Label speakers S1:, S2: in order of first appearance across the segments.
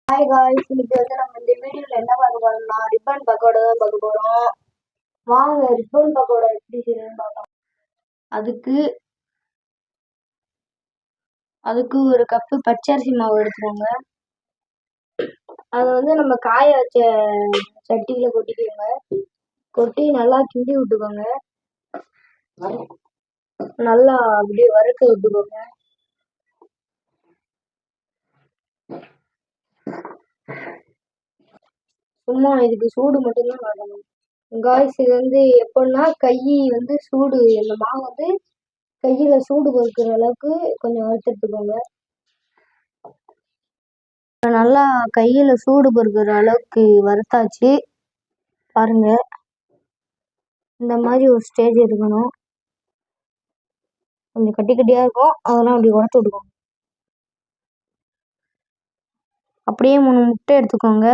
S1: Hi guys, இன்னைக்கு நம்ம இந்த வீடியோல என்ன பார்க்க போறோம்னா ரிப்பன் பக்கோடா தான் பார்க்க போறோம். வாங்க ரிப்பன் பக்கோடா எப்படி செய்யணும்னு பார்க்கலாம். அதுக்கு ஒரு கப்பு பச்சரிசி மாவு எடுத்துக்கோங்க. அதை நம்ம காய வச்ச சட்டியில கொட்டிக்கோங்க. கொட்டி நல்லா கிண்டி விட்டுக்கோங்க. நல்லா அப்படியே வறுக்க விட்டுக்கோங்க. சும்மா இதுக்கு சூடு மட்டும்தான் காட்டணும். காய்ஸ், இது எப்படின்னா சூடு, இந்த மாவு கையில சூடு பொறுக்கிற அளவுக்கு கொஞ்சம் வறுத்தெடுத்துக்கோங்க. நல்லா கையில சூடு பொறுக்கிற அளவுக்கு வறுத்தாச்சு. பாருங்க, இந்த மாதிரி ஒரு ஸ்டேஜ் இருக்கணும். கொஞ்சம் கட்டி கட்டியா இருக்கும், அதெல்லாம் அப்படி உடச்சு விட்டுக்கோங்க. அப்படியே 3 முட்டை எடுத்துக்கோங்க.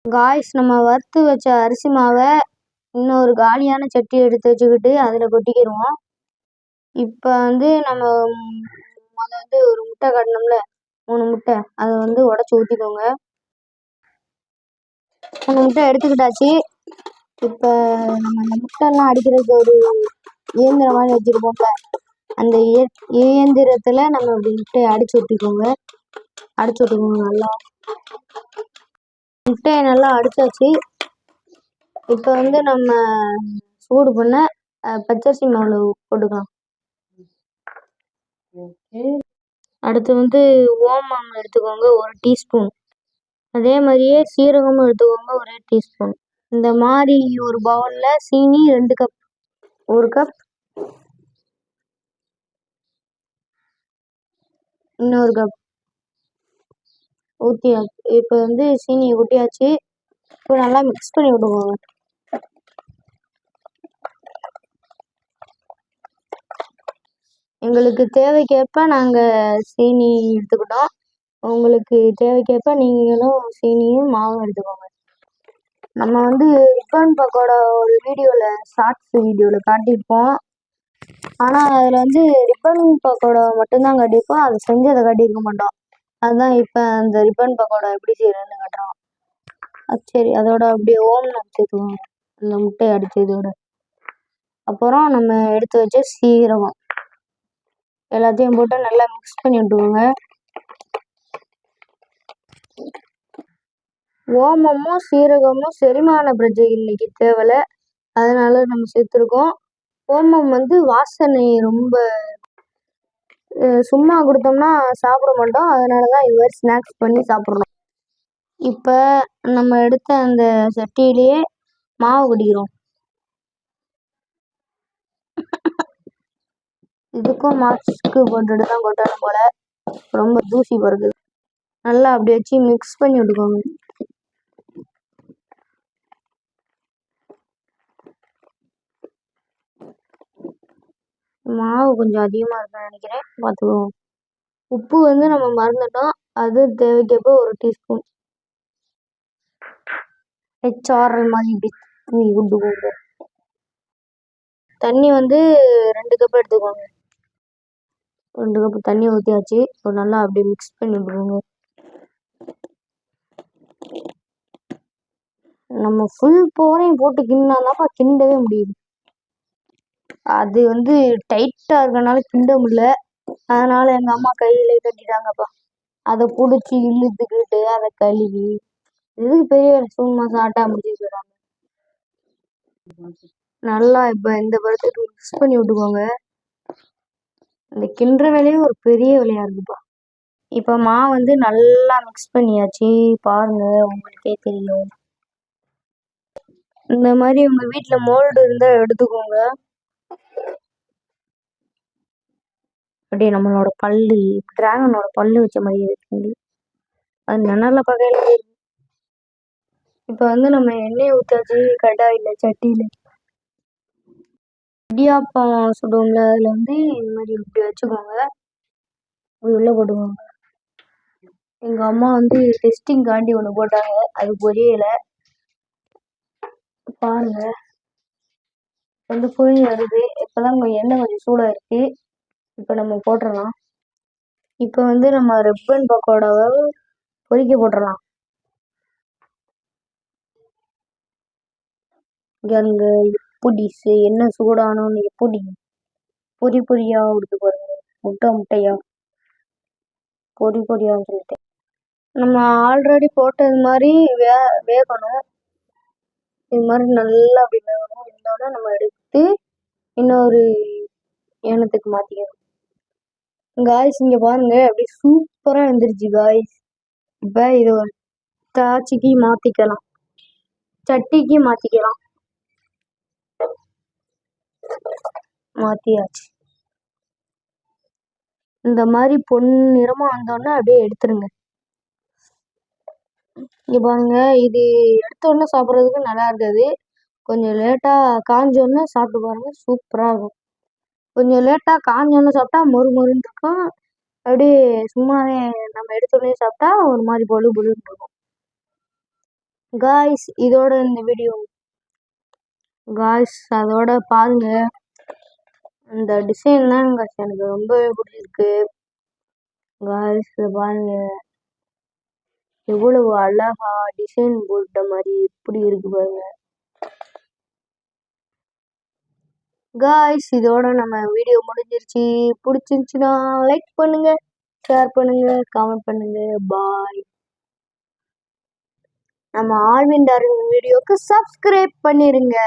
S1: காய்ஸ், நம்ம வறுத்து வச்ச அரிசி மாவை இன்னொரு காலியான சட்டி எடுத்து வச்சுக்கிட்டு அதில் கொட்டிக்கிடுவோம். இப்போ நம்ம ஒரு முட்டை காட்டணும்ல, 3 முட்டை, அதை உடச்சி ஊற்றிக்கோங்க. 3 முட்டை எடுத்துக்கிட்டாச்சு. இப்போ நம்ம இந்த முட்டைலாம் அடிக்கிறதுக்கு ஒரு இயந்திரம் மாதிரி வச்சுருப்போம்ல, அந்த இயந்திரத்தில் நம்ம இப்படி முட்டையை அடிச்சு விட்டுக்கோங்க. நல்லா முட்டையை நல்லா அடிச்சாச்சு. இப்போ நம்ம சூடு பண்ண பச்சரிசி மாவு போட்டுக்கலாம். அடுத்து ஓமம் எடுத்துக்கோங்க, 1 டீஸ்பூன். அதே மாதிரியே சீரகமும் எடுத்துக்கோங்க, 1 டீஸ்பூன். இந்த மாதிரி ஒரு பவுல்ல சீனி 2 கப், 1 கப், இன்னொரு கப் ஊற்றியாச்சு. இப்போ சீனியை ஊற்றியாச்சு. இப்போ நல்லா மிக்ஸ் பண்ணி விட்டுக்கோங்க. எங்களுக்கு தேவைக்கேற்ப நாங்கள் சீனி எடுத்துக்கிட்டோம். உங்களுக்கு தேவைக்கேற்ப நீங்களும் சீனியும் மாவும் எடுத்துக்கோங்க. நம்ம ரிப்பன் பக்கோடா ஒரு ஷார்ட்ஸ் வீடியோவில் காட்டியிருப்போம். ஆனால் அதில் ரிப்பன் பக்கோடா மட்டும்தான் காட்டியிருப்போம், அதை செஞ்சதை காட்டியிருக்க மாட்டோம். அதுதான் இப்போ அந்த ரிப்பன் பக்கோடா எப்படி செய்யறதுன்னு காட்டுறோம். சரி, அதோட அப்படியே ஓமம் சேர்த்துக்கோங்க, இந்த முட்டையை அடிச்சதோட. அப்புறம் நம்ம எடுத்து வச்ச சீரகம் எல்லாத்தையும் போட்டு நல்லா மிக்ஸ் பண்ணி விட்டுக்கோங்க. ஓமமும் சீரகமும் செரிமான பிரச்சனை இன்னைக்கு தேவையில்ல, அதனால நம்ம சேர்த்துருக்கோம். ஓமம் வாசனை ரொம்ப, சும்மா கொடுத்தோம்னா சாப்பிட மாட்டோம், அதனாலதான் இது மாதிரி ஸ்நாக்ஸ் பண்ணி சாப்பிட்றோம். இப்போ நம்ம எடுத்த அந்த சட்டியிலேயே மாவு கொட்டிக்கிறோம். இதுக்கும் மாஸ்க்கு போட்டுட்டு தான் கொட்டணும் போல, ரொம்ப தூசி பறக்குது. நல்லா அப்படி வச்சு மிக்ஸ் பண்ணி விட்டுக்கோங்க. மாவு கொஞ்சம் அதிகமாக இருக்குன்னு நினைக்கிறேன், பார்த்துக்குவோம். உப்பு நம்ம மறந்துட்டோம், அது தேவைக்கப்போ 1 டீஸ்பூன். HRL மாதிரி இப்படி விட்டுக்கோங்க. தண்ணி 2 கப் எடுத்துக்கோங்க. 2 கப் தண்ணி ஊற்றியாச்சு. இப்போ நல்லா அப்படியே மிக்ஸ் பண்ணி விட்டுக்கோங்க. நம்ம ஃபுல் பவரையும் போட்டு கிண்டினாதான்ப்பா கிண்டவே முடியுது. அது டைட்டா இருக்கனால கிண்ட முடியல, அதனால எங்க அம்மா கையிலே கட்டிட்டாங்கப்பா. அதை பிடிச்சி இழுத்துக்கிட்டு அதை கழுவி இதுக்கு பெரிய சும்மா சாட்டா முடிச்சு போயிடாங்க. நல்லா இப்போ இந்த படத்துக்கு மிக்ஸ் பண்ணி விட்டுக்கோங்க. இந்த கிண்டுற வேலையும் ஒரு பெரிய வேலையா இருக்குப்பா. இப்போ மாவு நல்லா மிக்ஸ் பண்ணியாச்சு, பாருங்க, உங்களுக்கே தெரியும். இந்த மாதிரி உங்க வீட்டுல மோல்டு இருந்தா எடுத்துக்கோங்க. அப்படியே நம்மளோட பல்லு, டிராகனோட பல்லு வச்ச மாதிரி இருக்கு, அது நிழல்ல பகையில. இப்போ நம்ம எண்ணெய் ஊத்தாச்சு கடாயில, சட்டியில. இடியாப்பம் சுடுவோம்ல, அதுல இந்த மாதிரி இப்படி வச்சுக்கோங்க, இப்படி உள்ள போட்டுக்கோங்க. எங்க அம்மா டெஸ்டிங் காண்டி ஒண்ணு போட்டாங்க, அது பொரியல. பாருங்க, பொரிய வருது. இப்பதான் எண்ணெய் கொஞ்சம் சூடா இருக்கு. இப்போ நம்ம போட்டுடலாம். இப்போ வந்து நம்ம ரிப்பன் பக்கோடாவை பொரிக்க போட்டுடலாம். இங்க எப்படி என்ன சூடானோன்னு எப்படி பொரி பொரியா கொடுத்து பாருங்க. முட்டையா பொரி பொரியான்னு சொல்லிட்டு நம்ம ஆல்ரெடி போட்டது மாதிரி வேகணும். இது மாதிரி நல்லா அப்படி வேகணும். இருந்தாலும் நம்ம எடுத்து இன்னொரு எண்ணத்துக்கு மாத்திக்கணும். காய்ஸ் இங்க பாருங்க அப்படி சூப்பரா வந்துருச்சு காய்ஸ். இப்ப இது ஒரு சட்டிக்கு மாத்திக்கலாம். மாத்தியாச்சு. இந்த மாதிரி பொன்னிறமா வந்தோடனே அப்படியே எடுத்துருங்க. இங்க பாருங்க, இது எடுத்த உடனே சாப்பிட்றதுக்கு நல்லா இருக்காது. கொஞ்சம் லேட்டா காஞ்சோடனே சாப்பிட்டு பாருங்க, சூப்பரா இருக்கும். கொஞ்சம் லேட்டா காஞ்சோடனே சாப்பிட்டா மொறுன்னு இருக்கும். அப்படியே சும்மாவே நம்ம எடுத்த உடனே சாப்பிட்டா ஒரு மாதிரி பொழுன்னு இருக்கும். காய்ஸ் இதோட இந்த வீடியோ காய்ஸ் அதோட பாருங்க. இந்த டிசைன் தான் எனக்கு ரொம்பவே பிடிச்சிருக்கு. காய்ஸ் பாருங்க, எவ்வளவு அழகா டிசைன் போட்ட மாதிரி எப்படி இருக்கு பாருங்க. காய்ஸ் இதோட நம்ம வீடியோ முடிஞ்சிருச்சு. பிடிச்சிருந்துச்சுன்னா லைக் பண்ணுங்க, ஷேர் பண்ணுங்க, கமெண்ட் பண்ணுங்க. பாய். நம்ம ஆல்வின் டார்வின் வீடியோக்கு சப்ஸ்கிரைப் பண்ணிருங்க.